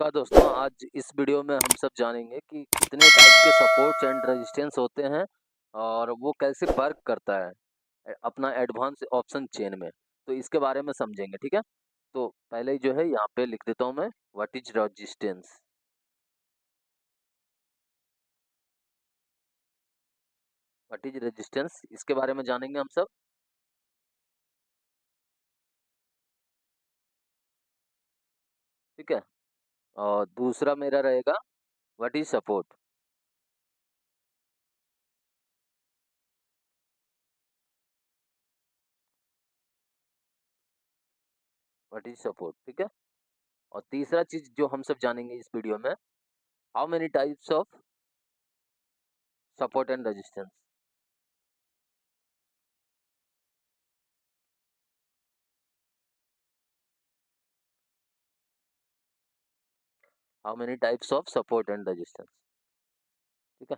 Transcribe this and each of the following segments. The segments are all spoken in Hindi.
नमस्कार दोस्तों, आज इस वीडियो में हम सब जानेंगे कि कितने टाइप के सपोर्ट्स एंड रेजिस्टेंस होते हैं और वो कैसे वर्क करता है अपना एडवांस ऑप्शन चेन में। तो इसके बारे में समझेंगे, ठीक है। तो पहले ही जो है यहाँ पे लिख देता हूँ मैं, what is resistance. What is resistance, इसके बारे में जानेंगे हम सब, ठीक है। और दूसरा मेरा रहेगा what is support. What is support, ठीक है। और तीसरा चीज जो हम सब जानेंगे इस वीडियो में, how many types of support and resistance. How many types of support and resistance, ठीक है।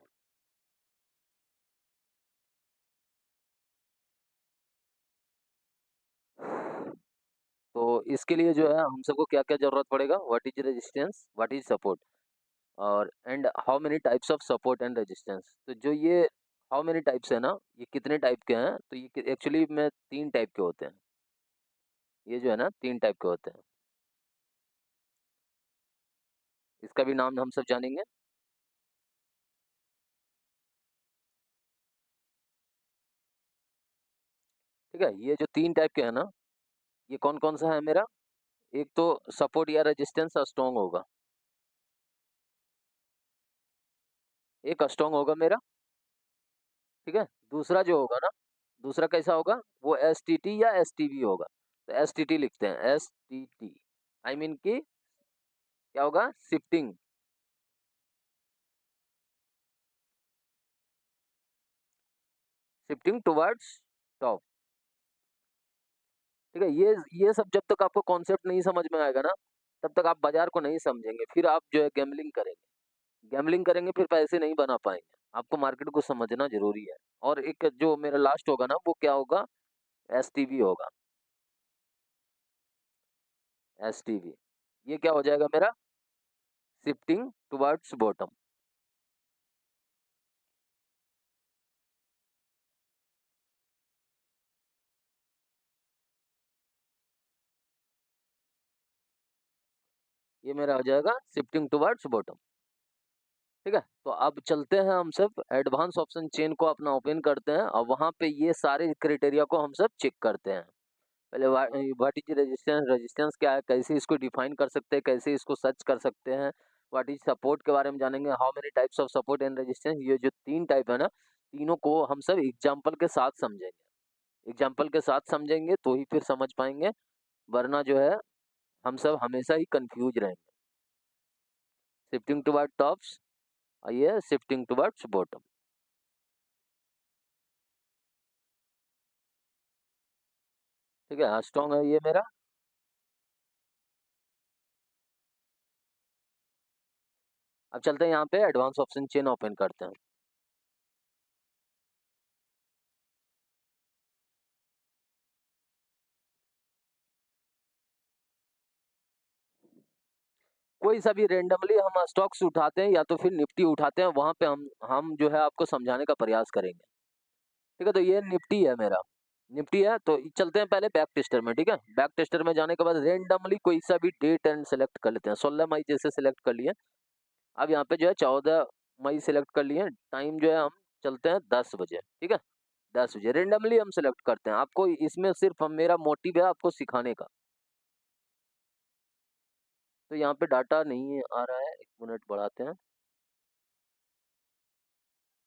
तो इसके लिए जो है हम सबको क्या-क्या ज़रूरत पड़ेगा, what is resistance, what is support और and how many types of support and resistance. तो जो ये हाउ मेनी टाइप्स है ना, ये कितने टाइप के हैं, तो ये एक्चुअली में 3 टाइप के होते हैं। ये जो है ना 3 टाइप के होते हैं। इसका भी नाम हम सब जानेंगे। ठीक है, ये जो 3 टाइप के हैं ना, ये कौन-कौन सा है मेरा? एक तो सपोर्ट या रेजिस्टेंस स्ट्रॉन्ग होगा। एक स्ट्रॉन्ग होगा मेरा, ठीक है। दूसरा जो होगा ना, दूसरा कैसा होगा? वो एसटीटी या एसटीबी होगा। तो एसटीटी लिखते हैं, एसटीटी आई मीन कि क्या होगा? शिफ्टिंग, शिफ्टिंग टुवर्ड्स टॉप, ठीक है। ये सब जब तक आपको कॉन्सेप्ट नहीं समझ में आएगा ना, तब तक आप बाजार को नहीं समझेंगे। फिर आप जो है गैम्बलिंग करेंगे, गैम्बलिंग करेंगे फिर पैसे नहीं बना पाएंगे। आपको मार्केट को समझना जरूरी है। और एक जो मेरा लास्ट होगा ना, वो क्या होगा? एसटीवी होगा, एसटीवी। ये क्या हो जाएगा मेरा? Shifting towards bottom. ये मेरा हो जाएगा शिफ्टिंग टुवर्ड्स बॉटम, ठीक है। तो अब चलते हैं हम सब एडवांस ऑप्शन चेन को अपना ओपन करते हैं और वहां पे ये सारे क्राइटेरिया को हम सब चेक करते हैं। पहले व्हाट इज रेजिस्टेंस, रेजिस्टेंस क्या है, कैसे इसको डिफाइन कर सकते हैं, कैसे इसको सर्च कर सकते हैं। व्हाट इज सपोर्ट के बारे में जानेंगे, how many types of support and resistance. ये जो 3 टाइप है ना, तीनों को हम सब एग्जांपल के साथ समझेंगे। एग्जांपल के साथ समझेंगे तो ही फिर समझ पाएंगे, वरना जो है हम सब हमेशा ही कंफ्यूज रहेंगे। शिफ्टिंग टुवर्ड टॉप्स, ये शिफ्टिंग टुवर्ड्स बॉटम, ठीक है। स्ट्रॉन्ग है ये मेरा। अब चलते हैं यहाँ पे एडवांस ऑप्शन चेन ओपन करते हैं। कोई सा भी रेंडमली हम स्टॉक्स उठाते हैं या तो फिर निफ्टी उठाते हैं, वहां पे हम जो है आपको समझाने का प्रयास करेंगे, ठीक है। तो ये निफ्टी है मेरा, निफ्टी है। तो चलते हैं पहले बैक टेस्टर में, ठीक है। बैक टेस्टर में जाने के बाद रेंडमली कोई सा भी डेट एंड सेलेक्ट कर लेते हैं। 16 मई जैसे सेलेक्ट कर लिए। अब यहाँ पे जो है 14 मई सेलेक्ट कर लिए। टाइम जो है हम चलते हैं 10 बजे, ठीक है। 10 बजे रेंडमली हम सेलेक्ट करते हैं। आपको इसमें सिर्फ मेरा मोटिव है आपको सिखाने का। तो यहाँ पे डाटा नहीं आ रहा है, 1 मिनट बढ़ाते हैं।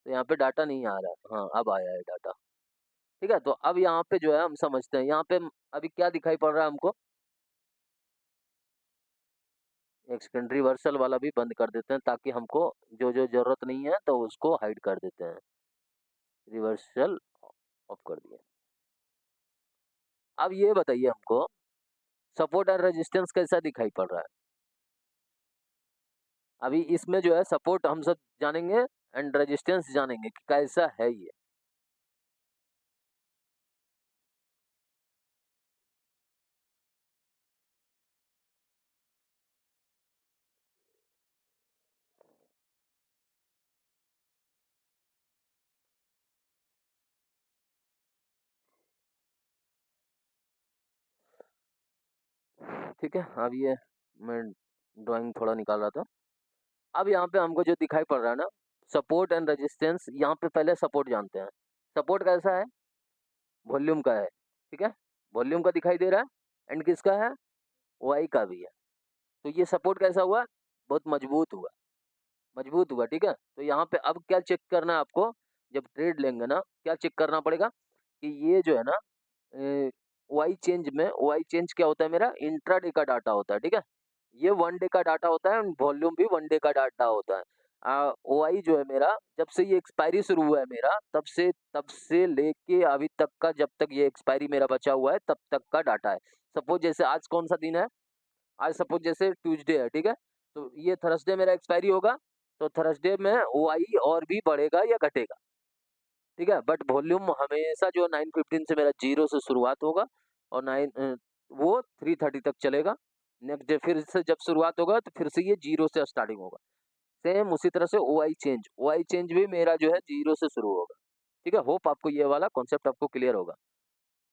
तो यहाँ पे डाटा नहीं आ रहा है, हाँ अब आया है डाटा, ठीक है। तो अब यहाँ पे जो है हम समझते हैं, यहाँ पे अभी क्या दिखाई पड़ रहा है हमको। एक सेकंड, रिवर्सल वाला भी बंद कर देते हैं ताकि हमको जो जो जरूरत नहीं है तो उसको हाइड कर देते हैं। रिवर्सल ऑफ कर दिया। अब ये बताइए हमको, सपोर्ट और रेजिस्टेंस कैसा दिखाई पड़ रहा है। अभी इसमें जो है सपोर्ट हम सब जानेंगे एंड रेजिस्टेंस जानेंगे कि कैसा है ये। ठीक है, अब ये मैं ड्राइंग थोड़ा निकाल रहा था। अब यहाँ पे हमको जो दिखाई पड़ रहा है ना, सपोर्ट एंड रेजिस्टेंस, यहाँ पे पहले सपोर्ट जानते हैं। सपोर्ट कैसा है? वॉल्यूम का है, ठीक है, वॉल्यूम का दिखाई दे रहा है। एंड किसका है? वाई का भी है। तो ये सपोर्ट कैसा हुआ? बहुत मजबूत हुआ, मजबूत हुआ, ठीक है। तो यहाँ पे अब क्या चेक करना है आपको, जब ट्रेड लेंगे ना, क्या चेक करना पड़ेगा कि ये जो है ना, वाई चेंज में, वाई चेंज क्या होता है मेरा? इंट्राडे का डाटा होता है, ठीक है। ये वन डे का डाटा होता है, वॉल्यूम भी वन डे का डाटा होता है। ओआई जो है मेरा, जब से ये एक्सपायरी शुरू हुआ है मेरा, तब से लेके अभी तक का, जब तक ये एक्सपायरी मेरा बचा हुआ है तब तक का डाटा है। सपोज जैसे आज कौन सा दिन है? आज सपोज जैसे ट्यूसडे है, ठीक है। तो ये थर्सडे मेरा एक्सपायरी होगा, तो थर्सडे में ओआई और भी बढ़ेगा या घटेगा, ठीक है। बट वॉल्यूम हमेशा जो 9:15 से मेरा जीरो से शुरुआत होगा और वो 3:30 तक चलेगा। नेक्स्ट डे फिर से जब शुरुआत होगा तो फिर से ये जीरो से स्टार्टिंग होगा। सेम उसी तरह से ओआई चेंज भी मेरा जो है जीरो से शुरू होगा, ठीक है। होप आपको ये वाला कॉन्सेप्ट आपको क्लियर होगा।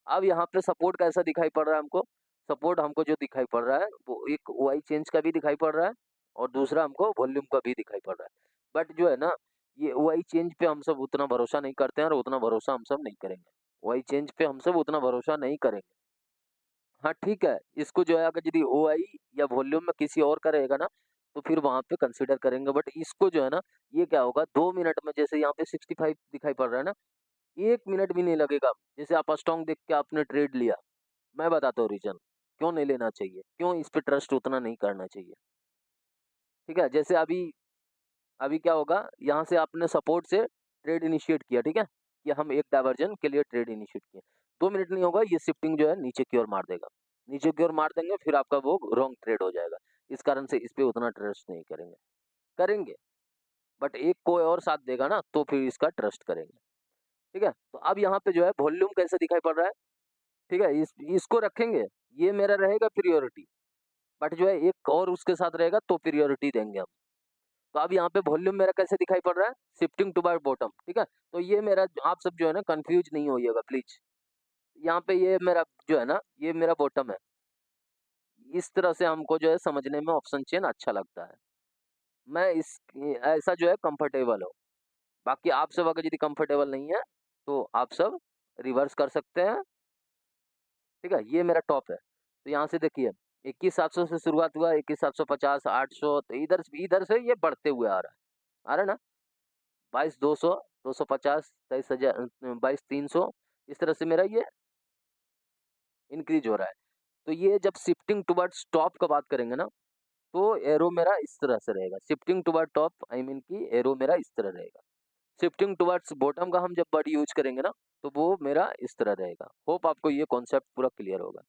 अब यहाँ पे सपोर्ट कैसा दिखाई पड़ रहा है हमको? सपोर्ट हमको जो दिखाई पड़ रहा है वो एक ओआई चेंज का भी दिखाई पड़ रहा है और दूसरा हमको वॉल्यूम का भी दिखाई पड़ रहा है। बट जो है ना, ये ओआई चेंज पे हम सब उतना भरोसा नहीं करते हैं और उतना भरोसा हम सब नहीं करेंगे। ओआई चेंज पे हम सब उतना भरोसा नहीं करेंगे। हाँ, ठीक है, इसको जो है अगर यदि ओआई या वॉल्यूम में किसी और का रहेगा ना, तो फिर वहाँ पे कंसीडर करेंगे। बट इसको जो है ना, ये क्या होगा, 2 मिनट में, जैसे यहाँ पे 65 दिखाई पड़ रहा है ना, 1 मिनट भी नहीं लगेगा। जैसे आप स्टॉक देख के आपने ट्रेड लिया, मैं बताता हूँ रीज़न, क्यों नहीं लेना चाहिए, क्यों इस पे ट्रस्ट उतना नहीं करना चाहिए, ठीक है। जैसे अभी अभी क्या होगा, यहाँ से आपने सपोर्ट से ट्रेड इनिशिएट किया, ठीक है, कि हम एक डाइवर्जन के लिए ट्रेड इनिशिएट किए। 2 मिनट नहीं होगा, ये शिफ्टिंग जो है नीचे की ओर मार देगा। नीचे की ओर मार देंगे, फिर आपका वो रॉन्ग ट्रेड हो जाएगा। इस कारण से इस पे उतना ट्रस्ट नहीं करेंगे। करेंगे, बट एक कोई और साथ देगा ना, तो फिर इसका ट्रस्ट करेंगे, ठीक है। तो अब यहाँ पे जो है वॉल्यूम कैसे दिखाई पड़ रहा है, ठीक है, इसको रखेंगे, ये मेरा रहेगा प्रियोरिटी। बट जो है एक और उसके साथ रहेगा तो प्रियोरिटी देंगे हम। तो अब यहाँ पे वॉल्यूम मेरा कैसे दिखाई पड़ रहा है? शिफ्टिंग टू बाय बॉटम, ठीक है। तो ये मेरा, आप सब जो है ना कंफ्यूज नहीं होइएगा प्लीज। यहाँ पे ये मेरा जो है ना, ये मेरा बॉटम है। इस तरह से हमको जो है समझने में ऑप्शन चेन अच्छा लगता है। मैं इस ऐसा जो है कंफर्टेबल हो। बाकी आप सब अगर यदि कंफर्टेबल नहीं है तो आप सब रिवर्स कर सकते हैं, ठीक है। ये मेरा टॉप है। तो यहाँ से देखिए, 21,700 से शुरुआत हुआ, 21,750, 800, तो इधर से ये बढ़ते हुए आ रहा है ना, 22,200, 250, 23,000, 22,300, इस तरह से मेरा ये इंक्रीज हो रहा है। तो ये जब शिफ्टिंग टुवर्ड्स टॉप का बात करेंगे ना, तो एरो मेरा इस तरह से रहेगा। Shifting toward top, I mean की एरो मेरा इस तरह रहेगा। शिफ्टिंग टुवर्ड्स बॉटम का हम जब वर्ड यूज करेंगे ना, तो वो मेरा इस तरह रहेगा। होप आपको ये कॉन्सेप्ट पूरा क्लियर होगा।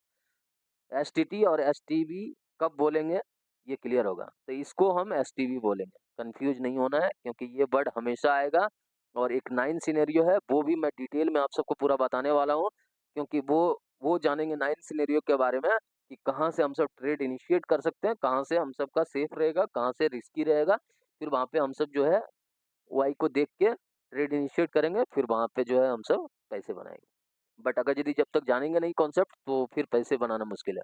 एसटीटी और एसटीबी कब बोलेंगे, ये क्लियर होगा। तो इसको हम एसटीबी बोलेंगे, कंफ्यूज नहीं होना है, क्योंकि ये वर्ड हमेशा आएगा। और एक 9 सिनेरियो है, वो भी मैं डिटेल में आप सबको पूरा बताने वाला हूँ, क्योंकि वो जानेंगे 9 सिनेरियो के बारे में, कि कहाँ से हम सब ट्रेड इनिशिएट कर सकते हैं, कहाँ से हम सब का सेफ रहेगा, कहाँ से रिस्की रहेगा। फिर वहाँ पे हम सब जो है वाई को देख के ट्रेड इनिशिएट करेंगे, फिर वहाँ पे जो है हम सब पैसे बनाएंगे। बट अगर यदि जब तक जानेंगे नहीं कॉन्सेप्ट, तो फिर पैसे बनाना मुश्किल है।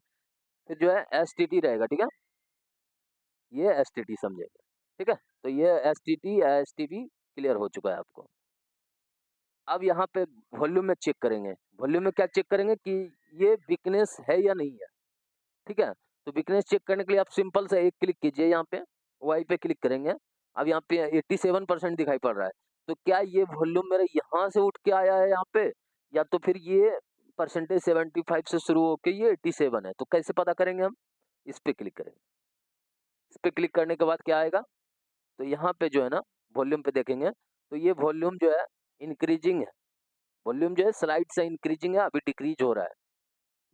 फिर जो है एसटीटी रहेगा, ठीक है, ये एसटीटी समझेंगे, ठीक है। तो ये एसटीटी एसटीपी क्लियर हो चुका है आपको। अब यहाँ पे वॉल्यूम में चेक करेंगे। वॉल्यूम में क्या चेक करेंगे कि ये वीकनेस है या नहीं है, ठीक है। तो वीकनेस चेक करने के लिए आप सिंपल से एक क्लिक कीजिए, यहाँ पे वाई पे क्लिक करेंगे। अब यहाँ पे 87% दिखाई पड़ रहा है। तो क्या ये वॉल्यूम मेरा यहाँ से उठ के आया है यहाँ पे, या तो फिर ये परसेंटेज 75 से शुरू होकर ये 87 है। तो कैसे पता करेंगे हम? इस पे क्लिक करेंगे। इस पे क्लिक करने के बाद क्या आएगा, तो यहाँ पे जो है ना वॉल्यूम पे देखेंगे, तो ये वॉल्यूम जो है इंक्रीजिंग है। वॉल्यूम जो है स्लाइड से इंक्रीजिंग है, अभी डिक्रीज हो रहा है।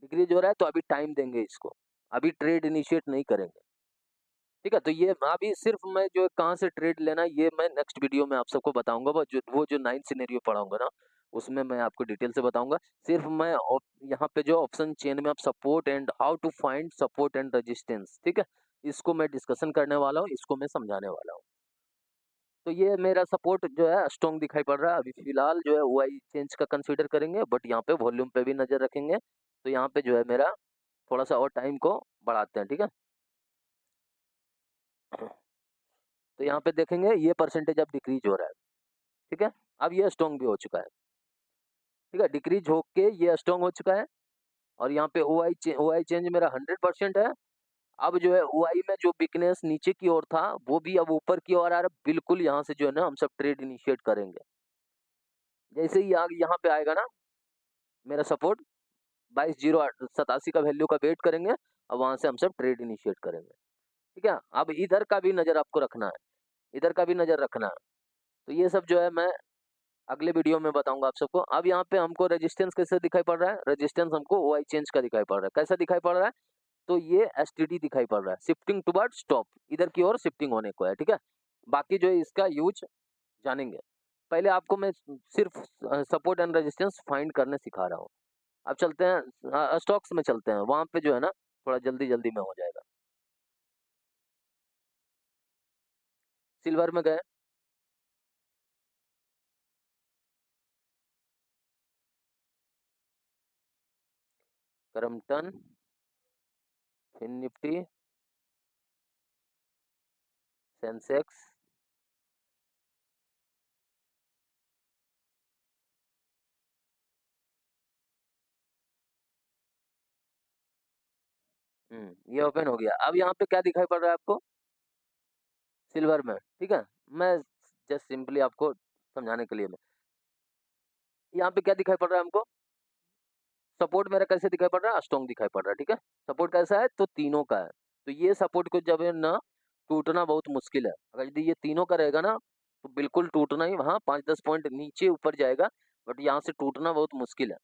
डिक्रीज हो रहा है, तो अभी टाइम देंगे इसको, अभी ट्रेड इनिशिएट नहीं करेंगे, ठीक है। तो ये अभी सिर्फ मैं जो कहाँ से ट्रेड लेना, ये मैं नेक्स्ट वीडियो में आप सबको बताऊंगा। वो जो 9 सिनेरियो पढ़ाऊंगा ना, उसमें मैं आपको डिटेल से बताऊंगा। सिर्फ मैं यहाँ पे जो ऑप्शन चेन में आप support and how to find support and resistance, ठीक है, इसको मैं डिस्कशन करने वाला हूँ, इसको मैं समझाने वाला हूँ। तो ये मेरा सपोर्ट जो है स्ट्रॉन्ग दिखाई पड़ रहा है। अभी फिलहाल जो है वाई चेंज का कंसीडर करेंगे, बट यहाँ पे वॉल्यूम पे भी नजर रखेंगे। तो यहाँ पे जो है मेरा थोड़ा सा और टाइम को बढ़ाते हैं, ठीक है। तो यहाँ पे देखेंगे ये परसेंटेज अब डिक्रीज हो रहा है, ठीक है। अब ये स्ट्रॉन्ग भी हो चुका है, ठीक है, डिक्रीज होके ये स्ट्रॉन्ग हो चुका है। और यहाँ पे ओ आई चेंज मेरा 100% है। अब जो है ओ आई में जो वीकनेस नीचे की ओर था वो भी अब ऊपर की ओर आ रहा है, बिल्कुल यहाँ से जो है ना हम सब ट्रेड इनिशिएट करेंगे। जैसे ही यहाँ पे आएगा ना मेरा सपोर्ट 22,087 का वैल्यू का वेट करेंगे, अब वहां से हम सब ट्रेड इनिशिएट करेंगे, ठीक है। अब इधर का भी नजर आपको रखना है, इधर का भी नजर रखना है। तो ये सब जो है मैं अगले वीडियो में बताऊंगा आप सबको। अब यहाँ पे हमको रेजिस्टेंस कैसे दिखाई पड़ रहा है, रेजिस्टेंस हमको ओ आई चेंज का दिखाई पड़ रहा है। कैसा दिखाई पड़ रहा है, तो ये एस टी डी दिखाई पड़ रहा है, शिफ्टिंग टुवर्ड स्टॉप, इधर की ओर शिफ्टिंग होने को है, ठीक है। बाकी जो है इसका यूज जानेंगे। पहले आपको मैं सिर्फ सपोर्ट एंड रेजिस्टेंस फाइंड करने सिखा रहा हूँ। अब चलते हैं स्टॉक्स में, चलते हैं वहां पे जो है ना थोड़ा जल्दी जल्दी में हो जाएगा। सिल्वर में गए, करम्पटन, फिन निफ्टी, सेंसेक्स, ये ओपन हो गया। अब यहाँ पे क्या दिखाई पड़ रहा है आपको, सिल्वर में, ठीक है। मैं जस्ट सिंपली आपको समझाने के लिए मैं, यहाँ पे क्या दिखाई पड़ रहा है हमको, सपोर्ट मेरा कैसे दिखाई पड़ रहा है, स्ट्रॉन्ग दिखाई पड़ रहा है, ठीक है। सपोर्ट कैसा है, तो तीनों का है। तो ये सपोर्ट को जब है ना टूटना बहुत मुश्किल है, अगर यदि ये तीनों का रहेगा ना तो बिल्कुल टूटना ही, वहाँ 5-10 पॉइंट नीचे ऊपर जाएगा, बट यहाँ से टूटना बहुत मुश्किल है।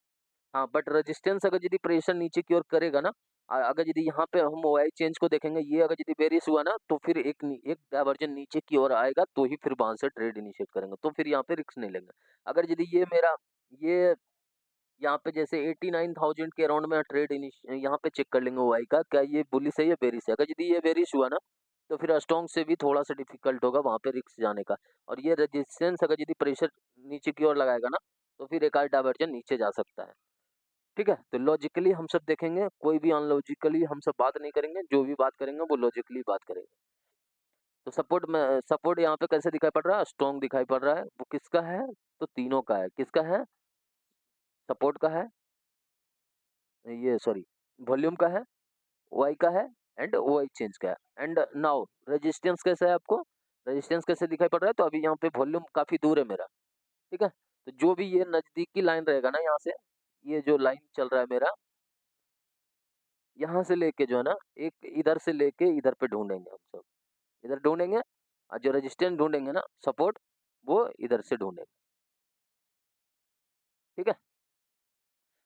हाँ, बट रेजिस्टेंस अगर यदि प्रेशर नीचे की ओर करेगा ना, अगर यदि यहाँ पे हम ओआई चेंज को देखेंगे, ये अगर यदि बेरिश हुआ ना तो फिर एक डायवर्जन नीचे की ओर आएगा, तो ही फिर वहां से ट्रेड इनिशिएट करेंगे, तो फिर यहाँ पे रिस्क नहीं लेंगे। अगर यदि ये मेरा ये यहाँ पे जैसे 89,000 के अराउंड में ट्रेड यहाँ पे चेक कर लेंगे ओआई का, क्या ये बुलिश है या बेरिश है। अगर यदि ये बेरिश हुआ ना तो फिर स्ट्रॉन्ग से भी थोड़ा सा डिफिकल्ट होगा वहां पे रिस्क जाने का। और ये रेजिस्टेंस अगर यदि प्रेशर नीचे की ओर लगाएगा ना तो फिर एक आध डायवर्जन नीचे जा सकता है, ठीक है। तो लॉजिकली हम सब देखेंगे, कोई भी अनलॉजिकली हम सब बात नहीं करेंगे, जो भी बात करेंगे वो लॉजिकली बात करेंगे। तो सपोर्ट में, सपोर्ट यहाँ पे कैसे दिखाई पड़ रहा है, स्ट्रॉन्ग दिखाई पड़ रहा है। वो किसका है, तो तीनों का है। किसका है, सपोर्ट का है, ये सॉरी वॉल्यूम का है, वाई का है, एंड वाई चेंज का है। एंड नाउ रेजिस्टेंस कैसा है आपको, रेजिस्टेंस कैसे दिखाई पड़ रहा है, तो अभी यहाँ पे वॉल्यूम काफी दूर है मेरा, ठीक है। तो जो भी ये नजदीकी लाइन रहेगा ना यहाँ से, ये जो लाइन चल रहा है मेरा, यहाँ से लेके जो है ना एक इधर से लेके इधर पे ढूंढेंगे हम सब, इधर ढूंढेंगे। और जो रेजिस्टेंस ढूंढेंगे ना सपोर्ट, वो इधर से ढूंढेंगे, ठीक है।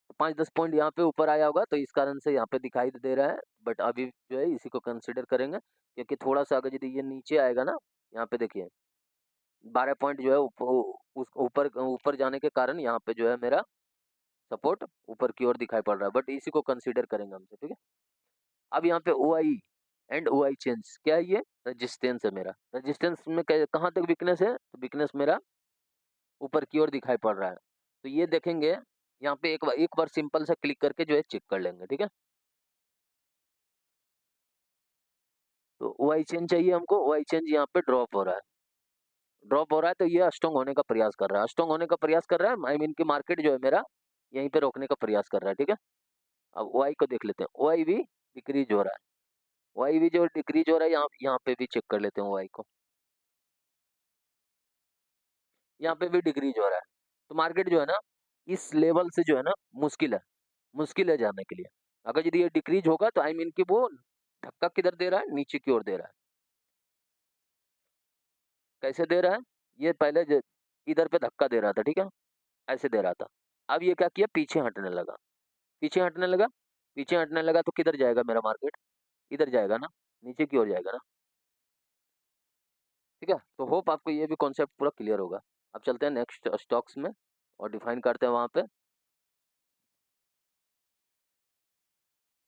तो 5-10 पॉइंट यहाँ पे ऊपर आया होगा तो इस कारण से यहाँ पे दिखाई दे रहा है, बट अभी जो है इसी को कंसिडर करेंगे, क्योंकि थोड़ा सा अगर यदि ये नीचे आएगा ना, यहाँ पे देखिए 12 पॉइंट जो है ऊपर ऊपर जाने के कारण यहाँ पे जो है मेरा सपोर्ट ऊपर की ओर दिखाई पड़ रहा है, बट इसी को कंसिडर करेंगे हमसे, ठीक है। अब यहाँ पे ओ आई एंड ओ आई चेंज क्या है, ये रेजिस्टेंस है मेरा। रेजिस्टेंस में कहाँ तक वीकनेस है, तो वीकनेस मेरा ऊपर की ओर दिखाई पड़ रहा है। तो ये देखेंगे यहाँ पे एक बार सिंपल सा क्लिक करके जो है चेक कर लेंगे, ठीक है। तो ओ आई चेंज चाहिए हमको, ओ आई चेंज यहाँ पे ड्रॉप हो रहा है, ड्रॉप हो रहा है, तो ये स्ट्रॉन्ग होने का प्रयास कर रहा है, स्ट्रॉन्ग होने का प्रयास कर रहा है, आई मीन की मार्केट जो है मेरा यहीं पे रोकने का प्रयास कर रहा है, ठीक है। अब ओ आई को देख लेते हैं, ओ आई भी डिक्रीज हो रहा है, ओ आई भी जो डिक्रीज हो रहा है, यहाँ यहाँ पे भी चेक कर लेते हैं ओ आई को, यहाँ पे भी डिक्रीज हो रहा है। तो मार्केट जो है ना इस लेवल से जो है ना मुश्किल है जाने के लिए। अगर यदि ये डिक्रीज होगा तो आई मीन कि वो धक्का किधर दे रहा है, नीचे की ओर दे रहा है। कैसे दे रहा है, ये पहले इधर पे धक्का दे रहा था, ठीक है, ऐसे दे रहा था। अब ये क्या किया, पीछे हटने लगा, पीछे हटने लगा, पीछे हटने लगा तो किधर जाएगा मेरा मार्केट, इधर जाएगा ना, नीचे की ओर जाएगा ना, ठीक है। तो होप आपको ये भी कॉन्सेप्ट पूरा क्लियर होगा। अब चलते हैं नेक्स्ट स्टॉक्स में और डिफाइन करते हैं वहां पे।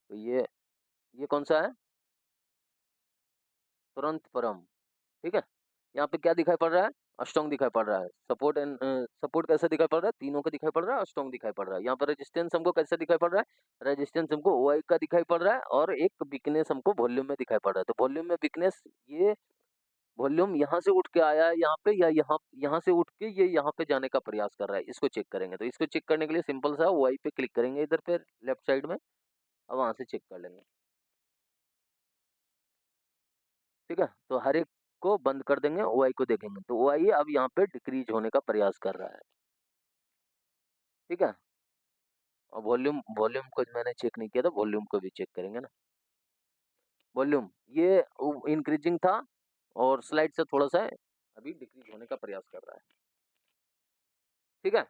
तो ये कौन सा है, तुरंत परम, ठीक है। यहाँ पे क्या दिखाई पड़ रहा है, स्ट्रॉन्ग दिखाई पड़ रहा है। सपोर्ट एंड सपोर्ट कैसे दिखाई पड़ रहा है, तीनों का दिखाई पड़ रहा है, स्ट्रॉन्ग दिखाई पड़ रहा है। यहाँ पर रेजिस्टेंस हमको कैसे दिखाई पड़ रहा है, रेजिस्टेंस हमको ओआई का दिखाई पड़ रहा है, और एक वीकनेस हमको वॉल्यूम में दिखाई पड़ रहा है। तो वॉल्यूम में वीकनेस, ये वॉल्यूम यहाँ से उठ के आया है यहाँ पे, या यहाँ यहाँ से उठ के ये यहाँ पे जाने का प्रयास कर रहा है, इसको चेक करेंगे। तो इसको चेक करने के लिए सिंपल सा ओआई पे क्लिक करेंगे इधर पे लेफ्ट साइड में, और वहां से चेक कर लेंगे। ठीक है, तो हर एक को बंद कर देंगे, ओआई को देखेंगे। तो ओआई अब यहाँ पे डिक्रीज होने का प्रयास कर रहा है। ठीक है, और वॉल्यूम वॉल्यूम को मैंने चेक नहीं किया था, वॉल्यूम को भी चेक करेंगे ना। वॉल्यूम ये इंक्रीजिंग था, और स्लाइड से थोड़ा सा अभी डिक्रीज होने का प्रयास कर रहा है। ठीक है,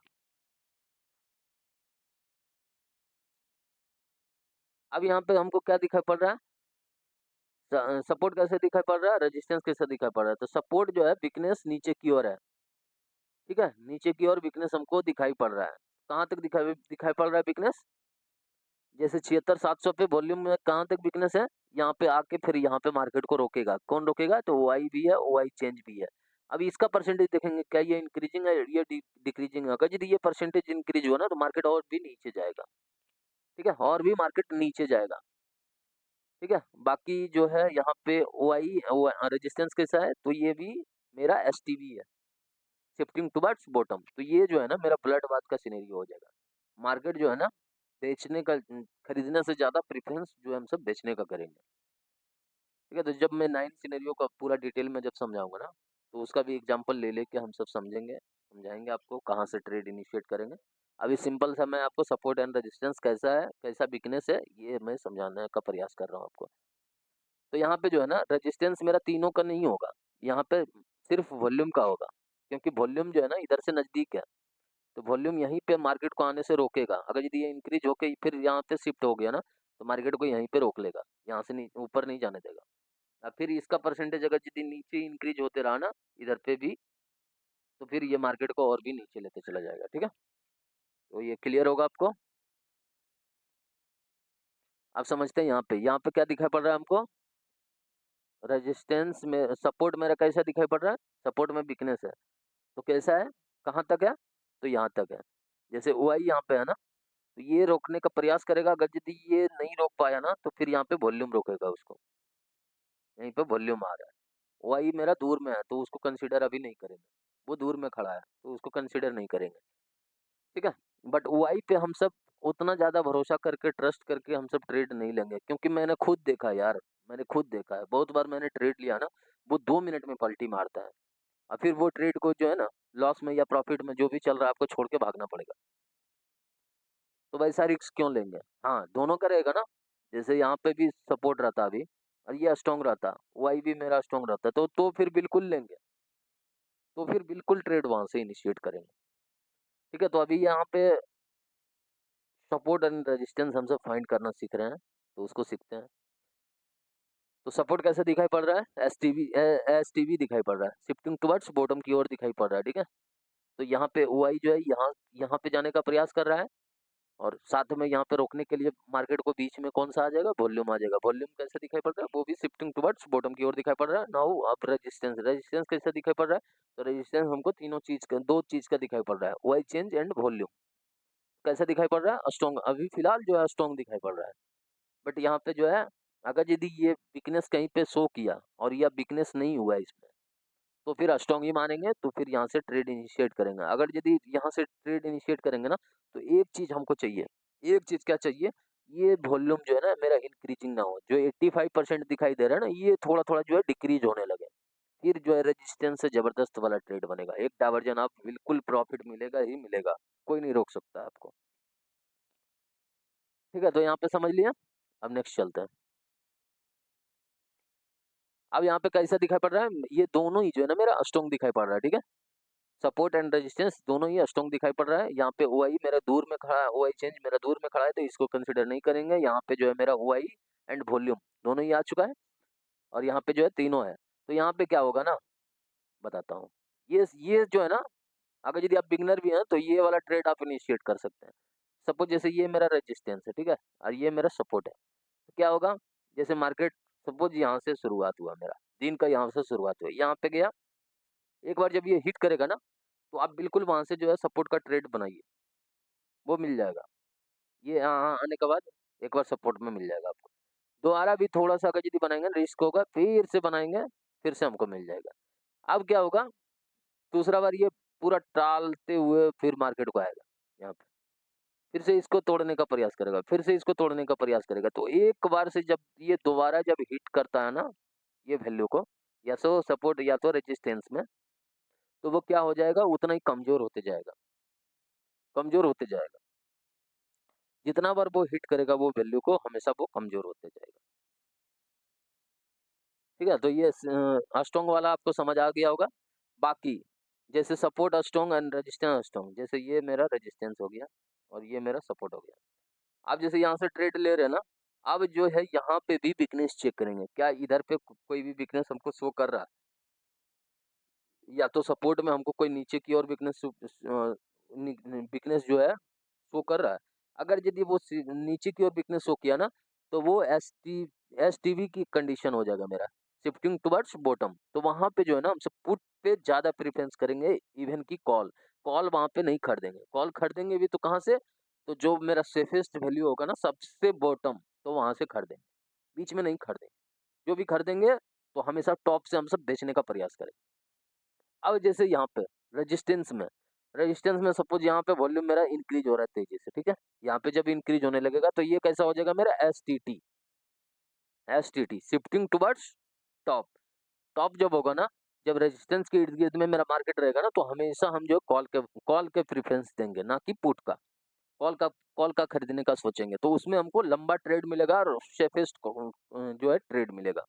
अब यहाँ पे हमको क्या दिखाई पड़ रहा है, सपोर्ट कैसे दिखाई पड़ रहा है, रेजिस्टेंस कैसे दिखाई पड़ रहा है। तो सपोर्ट जो है वीकनेस नीचे की ओर है। ठीक है, नीचे की ओर वीकनेस हमको दिखाई पड़ रहा है। कहाँ तक दिखाई दिखाई पड़ रहा है वीकनेस, जैसे 76,700 पे वॉल्यूम में कहाँ तक वीकनेस है, यहाँ पे आके फिर यहाँ पे मार्केट को रोकेगा। कौन रोकेगा, तो ओआई भी है, ओआई चेंज भी है। अभी इसका परसेंटेज देखेंगे, क्या ये इंक्रीजिंग है, ये डिक्रीजिंग है। अगर यदि ये परसेंटेज इंक्रीज हुआ ना, तो मार्केट और भी नीचे जाएगा। ठीक है, और भी मार्केट नीचे जाएगा। ठीक है, बाकी जो है यहाँ पे ओआई रेजिस्टेंस कैसा है, तो ये भी मेरा एसटीबी है, शिफ्टिंग टुवर्ड्स बॉटम। तो ये जो है ना मेरा ब्लड बाथ का सिनेरियो हो जाएगा। मार्केट जो है ना बेचने का, खरीदने से ज्यादा प्रेफरेंस जो है हम सब बेचने का करेंगे। ठीक है, तो जब मैं 9 सिनेरियो का पूरा डिटेल में जब समझाऊंगा ना, तो उसका भी एग्जांपल ले लेके हम सब समझाएंगे आपको कहाँ से ट्रेड इनिशिएट करेंगे। अभी सिंपल सा मैं आपको सपोर्ट एंड रेजिस्टेंस कैसा है, कैसा वीकनेस है, ये मैं समझाने का प्रयास कर रहा हूँ आपको। तो यहाँ पे जो है ना रेजिस्टेंस मेरा तीनों का नहीं होगा, यहाँ पे सिर्फ वॉल्यूम का होगा, क्योंकि वॉल्यूम जो है ना इधर से नजदीक है। तो वॉल्यूम यहीं पे मार्केट को आने से रोकेगा। अगर यदि ये इंक्रीज होके फिर यहाँ पे शिफ्ट हो गया ना, तो मार्केट को यहीं पे रोक लेगा, यहाँ से ऊपर नहीं जाने देगा। अब फिर इसका परसेंटेज अगर यदि नीचे इंक्रीज होते रहा ना इधर पे भी, तो फिर ये मार्केट को और भी नीचे लेते चला जाएगा। ठीक है, तो ये क्लियर होगा आपको। आप समझते हैं यहाँ पे क्या दिखाई पड़ रहा है हमको, रेजिस्टेंस में सपोर्ट मेरा कैसा दिखाई पड़ रहा है, सपोर्ट में वीकनेस है। तो कैसा है, कहाँ तक है, तो यहाँ तक है। जैसे ओआई यहाँ पे है ना, तो ये रोकने का प्रयास करेगा। अगर यदि ये नहीं रोक पाया ना, तो फिर यहाँ पे वॉल्यूम रोकेगा उसको। यहीं पे वॉल्यूम आ रहा है, ओआई मेरा दूर में है, तो उसको कंसीडर अभी नहीं करेंगे। वो दूर में खड़ा है, तो उसको कंसीडर नहीं करेंगे। ठीक है, बट ओआई पे हम सब उतना ज्यादा भरोसा करके, ट्रस्ट करके हम सब ट्रेड नहीं लेंगे, क्योंकि मैंने खुद देखा यार, मैंने खुद देखा है, बहुत बार मैंने ट्रेड लिया ना, वो 2 मिनट में पलटी मारता है, और फिर वो ट्रेड को जो है ना लॉस में या प्रॉफिट में जो भी चल रहा है आपको छोड़ के भागना पड़ेगा। तो वैसा रिस्क क्यों लेंगे। हाँ, दोनों का रहेगा ना, जैसे यहाँ पे भी सपोर्ट रहता अभी, और ये स्ट्रॉन्ग रहता, वाई भी मेरा स्ट्रॉन्ग रहता, तो फिर बिल्कुल लेंगे, तो फिर बिल्कुल ट्रेड वहां से इनिशिएट करेंगे। ठीक है, तो अभी यहाँ पे सपोर्ट एंड रेजिस्टेंस हम सब फाइंड करना सीख रहे हैं, तो उसको सीखते हैं। तो सपोर्ट कैसे दिखाई पड़ रहा है, एस टी वी दिखाई पड़ रहा है, शिफ्टिंग टुवर्ड्स बॉटम की ओर दिखाई पड़ रहा है। ठीक है, तो यहाँ पे ओ आई जो है यहाँ यहाँ पे जाने का प्रयास कर रहा है, और साथ में यहाँ पे रोकने के लिए मार्केट को बीच में कौन सा आ जाएगा, वॉल्यूम आ जाएगा। वॉल्यूम कैसे दिखाई पड़ रहा है, वो भी शिफ्टिंग टुवर्ड्स बॉटम की ओर दिखाई पड़ रहा है। नाउ अब रेजिस्टेंस, रेजिस्टेंस कैसे दिखाई पड़ रहा है, तो रेजिस्टेंस हमको तीनों चीज का, दो चीज का दिखाई पड़ रहा है, वाई चेंज एंड वॉल्यूम। कैसे दिखाई पड़ रहा है, स्ट्रॉन्ग, अभी फिलहाल जो है स्ट्रॉन्ग दिखाई पड़ रहा है। बट यहाँ पे जो है अगर यदि ये वीकनेस कहीं पे शो किया और यह वीकनेस नहीं हुआ इसमें, तो फिर स्ट्रॉन्ग ही मानेंगे, तो फिर यहाँ से ट्रेड इनिशिएट करेंगे। अगर यदि यहाँ से ट्रेड इनिशिएट करेंगे ना, तो एक चीज हमको चाहिए, एक चीज क्या चाहिए, ये वॉल्यूम जो है ना मेरा इंक्रीजिंग ना हो, जो 85% दिखाई दे रहा है ना, ये थोड़ा थोड़ा जो है डिक्रीज होने लगे। फिर जो है रेजिस्टेंस से जबरदस्त वाला ट्रेड बनेगा, एक डाइवर्जन आप बिल्कुल प्रॉफिट मिलेगा ही मिलेगा, कोई नहीं रोक सकता आपको। ठीक है, तो यहाँ पे समझ लिया। अब नेक्स्ट चलते हैं। अब यहाँ पे कैसा दिखाई पड़ रहा है, ये दोनों ही जो है ना मेरा स्ट्रॉन्ग दिखाई पड़ रहा है। ठीक है, सपोर्ट एंड रेजिस्टेंस दोनों ही स्ट्रॉन्ग दिखाई पड़ रहा है। यहाँ पे ओआई मेरा दूर में खड़ा है, ओआई चेंज मेरा दूर में खड़ा है, तो इसको कंसिडर नहीं करेंगे। यहाँ पे जो है मेरा ओआई एंड वॉल्यूम दोनों ही आ चुका है, और यहाँ पे जो है तीनों है। तो यहाँ पे क्या होगा ना, बताता हूँ। ये जो है ना, अगर यदि आप बिगनर भी हैं तो ये वाला ट्रेड आप इनिशिएट कर सकते हैं। सपोज जैसे ये मेरा रेजिस्टेंस है, ठीक है, और ये मेरा सपोर्ट है, तो क्या होगा, जैसे मार्केट सपोज यहाँ से शुरुआत हुआ, मेरा दिन का यहाँ से शुरुआत हुई, यहाँ पे गया, एक बार जब ये हिट करेगा ना, तो आप बिल्कुल वहाँ से जो है सपोर्ट का ट्रेड बनाइए, वो मिल जाएगा। ये आने के बाद एक बार सपोर्ट में मिल जाएगा आपको। दोबारा भी थोड़ा-सा अगर यदि बनाएँगे रिस्क होगा, फिर से बनाएँगे, फिर से हमको मिल जाएगा। अब क्या होगा, दूसरा बार ये पूरा टालते हुए फिर मार्केट को आएगा, यहाँ पे। फिर से इसको तोड़ने का प्रयास करेगा, फिर से इसको तोड़ने का प्रयास करेगा। तो एक बार से जब ये दोबारा जब हिट करता है ना, ये वैल्यू को, या तो सपोर्ट या तो रेजिस्टेंस में, तो वो क्या हो जाएगा, उतना ही कमज़ोर होते जाएगा, कमज़ोर होते जाएगा। जितना बार वो हिट करेगा वो वैल्यू को, हमेशा वो कमज़ोर होते जाएगा। ठीक है? तो ये अष्टोंग वाला आपको समझ आ गया होगा। बाकी जैसे सपोर्ट अष्टोंग एंड रेजिस्टेंस अष्टोंग, जैसे ये मेरा रेजिस्टेंस हो गया और ये मेरा सपोर्ट हो गया। आप जैसे यहाँ से ट्रेड ले रहे हैं ना, अब जो है यहाँ पे भी वीकनेस चेक करेंगे। क्या इधर पे कोई भी वीकनेस हमको शो कर रहा है? या तो सपोर्ट में हमको कोई नीचे की ओर वीकनेस जो है शो कर रहा है। अगर यदि वो नीचे की ओर वीकनेस शो किया ना, तो वो एसटीवी की कंडीशन हो जाएगा मेरा, शिफ्टिंग टुवर्ड्स बॉटम। तो वहाँ पे जो है ना, हम सब पुट पे ज़्यादा प्रेफरेंस करेंगे इवन की कॉल। कॉल वहाँ पे नहीं खरीदेंगे। कॉल खरीदेंगे भी तो कहाँ से? तो जो मेरा सेफेस्ट वैल्यू होगा ना, सबसे बॉटम, तो वहाँ से खरीदेंगे, बीच में नहीं खरीदेंगे। जो भी खरीदेंगे तो हमेशा टॉप से हम सब बेचने का प्रयास करें। अब जैसे यहाँ पे रेजिस्टेंस में सपोज यहाँ पे वॉल्यूम मेरा इंक्रीज हो रहा है तेजी से, ठीक है? यहाँ पे जब इंक्रीज होने लगेगा तो ये कैसा हो जाएगा मेरा STT, shifting towards top. Top जब होगा ना, जब रेजिस्टेंस के इर्द-गिर्द में मेरा मार्केट रहेगा ना, तो हमेशा हम जो कॉल के प्रेफरेंस देंगे, ना कि पुट का। कॉल का खरीदने का सोचेंगे, तो उसमें हमको लंबा ट्रेड मिलेगा और सेफेस्ट जो है ट्रेड मिलेगा।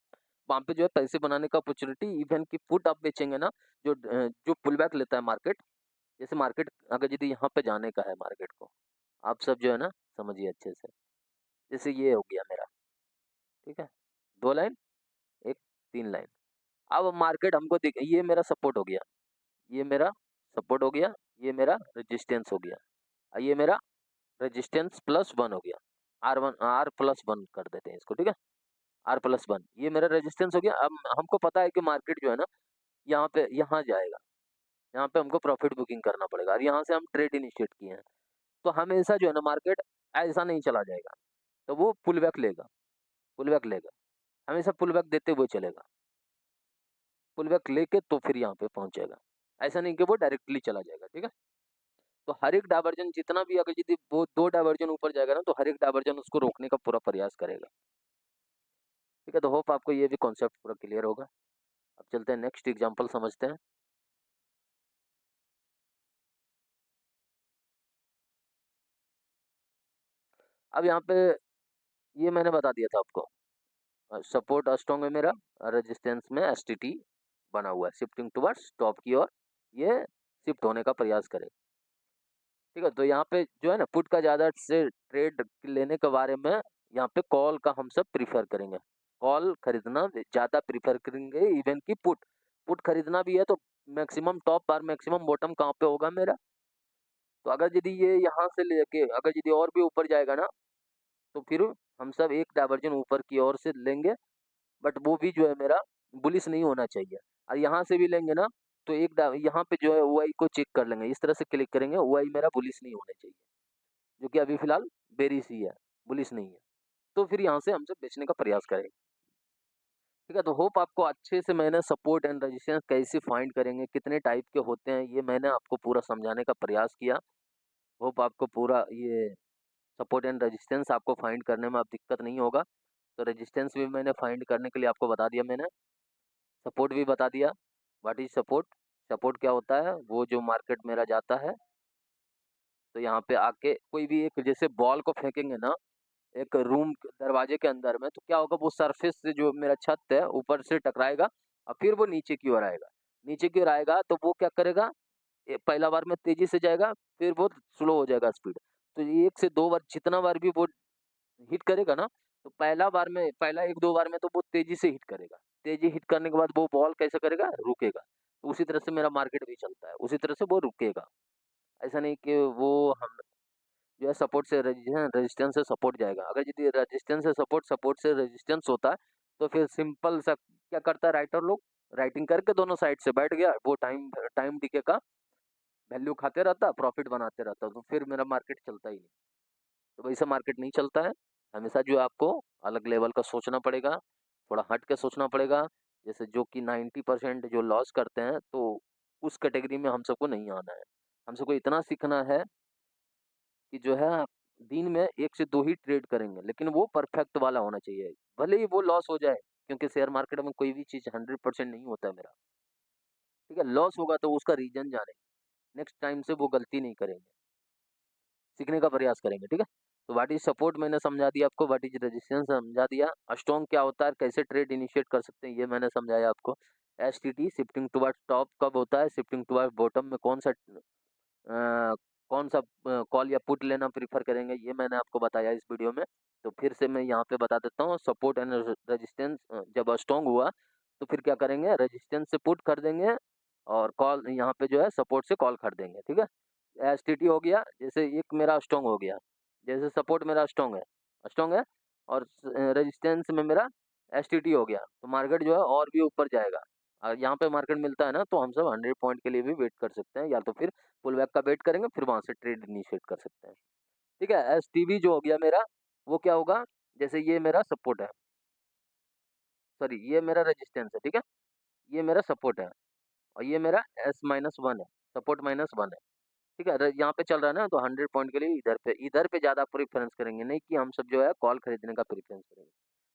वहाँ पे जो है पैसे बनाने का अपॉर्चुनिटी, इवन की पुट आप बेचेंगे ना, जो पुल बैक लेता है मार्केट, जैसे मार्केट अगर यदि यहाँ पे जाने का है मार्केट को, आप सब जो है ना समझिए अच्छे से। जैसे ये हो गया मेरा, ठीक है? 2 लाइन, 1 3 लाइन। अब मार्केट हमको दिख, ये मेरा सपोर्ट हो गया, ये मेरा सपोर्ट हो गया, ये मेरा रेजिस्टेंस हो गया, ये मेरा रेजिस्टेंस प्लस 1 हो गया। आर प्लस 1 कर देते हैं इसको, ठीक है? आर प्लस 1 ये मेरा रेजिस्टेंस हो गया। अब हमको पता है कि मार्केट जो है ना, यहाँ जाएगा, यहाँ पे हमको प्रॉफिट बुकिंग करना पड़ेगा और यहाँ से हम ट्रेड इनिशिएट किए हैं। तो हमेशा जो है ना मार्केट ऐसा नहीं चला जाएगा, तो वो पुल बैक लेगा, हमेशा पुल बैक देते हुए चलेगा। पुल बैक लेके तो फिर यहाँ पे पहुँच जाएगा। ऐसा नहीं कि वो डायरेक्टली चला जाएगा, ठीक है? तो हर एक डायवर्जन जितना भी, अगर यदि वो 2 डायवर्जन ऊपर जाएगा ना, तो हर एक डायवर्जन उसको रोकने का पूरा प्रयास करेगा। ठीक है? तो होप आपको ये भी कॉन्सेप्ट पूरा क्लियर होगा। अब चलते हैं नेक्स्ट एग्जांपल समझते हैं। अब यहाँ पे ये मैंने बता दिया था आपको। सपोर्ट स्ट्रॉन्ग है मेरा, रेजिस्टेंस में एसटीटी बना हुआ है, शिफ्टिंग टुवर्ड्स टॉप की ओर ये शिफ्ट होने का प्रयास करे। ठीक है? तो यहाँ पे जो है ना, पुट का ज़्यादा से ट्रेड लेने के बारे में, यहाँ पे कॉल का हम सब प्रेफर करेंगे। कॉल खरीदना ज़्यादा प्रेफर करेंगे इवन की पुट खरीदना भी है तो मैक्सिमम टॉप और मैक्सिमम बॉटम कहाँ पे होगा मेरा? तो अगर यदि ये यहाँ से लेके अगर यदि और भी ऊपर जाएगा ना, तो फिर हम सब एक डायवर्जन ऊपर की ओर से लेंगे, बट वो भी जो है मेरा बुलिश नहीं होना चाहिए। और यहाँ से भी लेंगे ना, तो यहाँ पे जो है ओआई को चेक कर लेंगे, इस तरह से क्लिक करेंगे, ओआई मेरा बुलिश नहीं होना चाहिए, जो कि अभी फिलहाल बेरिश ही है, बुलिश नहीं है। तो फिर यहाँ से हम सब बेचने का प्रयास करेंगे। ठीक है? तो होप आपको अच्छे से मैंने सपोर्ट एंड रेजिस्टेंस कैसे फाइंड करेंगे, कितने टाइप के होते हैं, ये मैंने आपको पूरा समझाने का प्रयास किया। होप आपको पूरा ये सपोर्ट एंड रेजिस्टेंस आपको फाइंड करने में अब दिक्कत नहीं होगा। तो रेजिस्टेंस भी मैंने फाइंड करने के लिए आपको बता दिया मैंने, सपोर्ट भी बता दिया। What is support? सपोर्ट क्या होता है? वो जो मार्केट मेरा जाता है, तो यहाँ पे आके कोई भी एक जैसे बॉल को फेंकेंगे ना, एक रूम दरवाजे के अंदर में, तो क्या होगा, वो सरफेस से जो मेरा छत है ऊपर से टकराएगा और फिर वो नीचे की ओर आएगा। नीचे की ओर आएगा तो वो क्या करेगा, पहला बार में तेजी से जाएगा, फिर वो स्लो हो जाएगा स्पीड। तो ये 1 से 2 बार जितना बार भी वो हिट करेगा ना, तो पहला 1-2 बार में तो वो तेजी से हिट करेगा। तेजी हिट करने के बाद वो बॉल कैसे करेगा, रुकेगा। तो उसी तरह से मेरा मार्केट भी चलता है, उसी तरह से वो रुकेगा। ऐसा नहीं कि वो हम जो है सपोर्ट से रेजिस्टेंस से सपोर्ट जाएगा। अगर यदि रेजिस्टेंस से सपोर्ट, सपोर्ट से रेजिस्टेंस होता है, तो फिर सिंपल सा क्या करता है राइटर लोग, राइटिंग करके दोनों साइड से बैठ गया, वो टाइम टाइम डीके का वैल्यू खाते रहता, प्रॉफिट बनाते रहता, तो फिर मेरा मार्केट चलता ही नहीं। तो वैसे मार्केट नहीं चलता है। हमेशा जो है आपको अलग लेवल का सोचना पड़ेगा, थोड़ा हट के सोचना पड़ेगा। जैसे जो कि 90% जो लॉस करते हैं, तो उस कैटेगरी में हम सबको नहीं आना है। हम सबको इतना सीखना है कि जो है दिन में 1 से 2 ही ट्रेड करेंगे, लेकिन वो परफेक्ट वाला होना चाहिए। भले ही वो लॉस हो जाए, क्योंकि शेयर मार्केट में कोई भी चीज़ 100% नहीं होता है मेरा। ठीक है? लॉस होगा तो उसका रीज़न जाने, नेक्स्ट टाइम से वो गलती नहीं करेंगे। सीखने का प्रयास करेंगे, ठीक है? तो व्हाट इज़ सपोर्ट मैंने समझा दिया आपको, व्हाट इज़ रेजिस्टेंस समझा दिया, स्टॉन्ग क्या होता है, कैसे ट्रेड इनिशिएट कर सकते हैं, ये मैंने समझाया आपको। एसटीटी शिफ्टिंग टुवर्ड्स टॉप कब होता है, शिफ्टिंग टुवर्ड्स बॉटम में कौन सा कॉल या पुट लेना प्रेफ़र करेंगे, ये मैंने आपको बताया इस वीडियो में। तो फिर से मैं यहाँ पे बता देता हूँ, सपोर्ट एंड रेजिस्टेंस जब स्ट्रॉन्ग हुआ, तो फिर क्या करेंगे, रेजिस्टेंस से पुट खरीदेंगे और कॉल यहाँ पे जो है सपोर्ट से कॉल खरीदेंगे, ठीक है? एसटीटी हो गया, जैसे एक मेरा स्ट्रॉन्ग हो गया, जैसे सपोर्ट मेरा स्ट्रॉन्ग है और रेजिस्टेंस में मेरा एसटीटी हो गया, तो मार्केट जो है और भी ऊपर जाएगा। यहाँ पे मार्केट मिलता है ना, तो हम सब 100 पॉइंट के लिए भी वेट कर सकते हैं, या तो फिर पुल बैक का वेट करेंगे, फिर वहाँ से ट्रेड इनिशिएट कर सकते हैं। ठीक है? एसटीवी जो हो गया मेरा, वो क्या होगा, जैसे ये मेरा सपोर्ट है, सॉरी ये मेरा रेजिस्टेंस है, ठीक है? ये मेरा सपोर्ट है और ये मेरा S-1 है, सपोर्ट -1 है। ठीक है? यहाँ पे चल रहा है ना, तो 100 पॉइंट के लिए इधर पे ज़्यादा प्रेफ़रेंस करेंगे, नहीं कि हम सब जो है कॉल खरीदने का प्रेफ़रेंस करेंगे।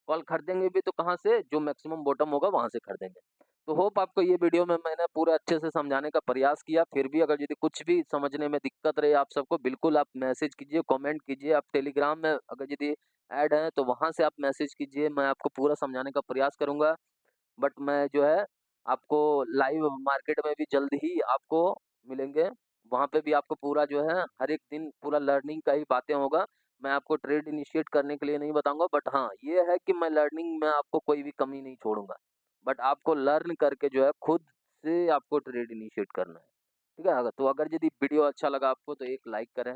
कॉल खरीदेंगे भी तो कहाँ से, जो मैक्सिमम बॉटम होगा वहाँ से खरीदेंगे। तो होप आपको ये वीडियो में मैंने पूरा अच्छे से समझाने का प्रयास किया, फिर भी अगर यदि कुछ भी समझने में दिक्कत रहे आप सबको, बिल्कुल आप मैसेज कीजिए, कमेंट कीजिए, आप टेलीग्राम में अगर यदि ऐड हैं तो वहाँ से आप मैसेज कीजिए, मैं आपको पूरा समझाने का प्रयास करूँगा। बट मैं जो है आपको लाइव मार्केट में भी जल्द ही आपको मिलेंगे। वहाँ पे भी आपको पूरा जो है हर एक दिन पूरा लर्निंग का ही बातें होगा। मैं आपको ट्रेड इनिशिएट करने के लिए नहीं बताऊँगा, बट हाँ, ये है कि मैं लर्निंग में आपको कोई भी कमी नहीं छोड़ूँगा। बट आपको लर्न करके जो है खुद से आपको ट्रेड इनिशिएट करना है। ठीक है? अगर यदि वीडियो अच्छा लगा आपको तो एक लाइक करें।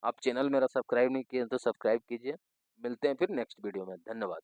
आप चैनल मेरा सब्सक्राइब नहीं किए हैं तो सब्सक्राइब कीजिए। मिलते हैं फिर नेक्स्ट वीडियो में। धन्यवाद।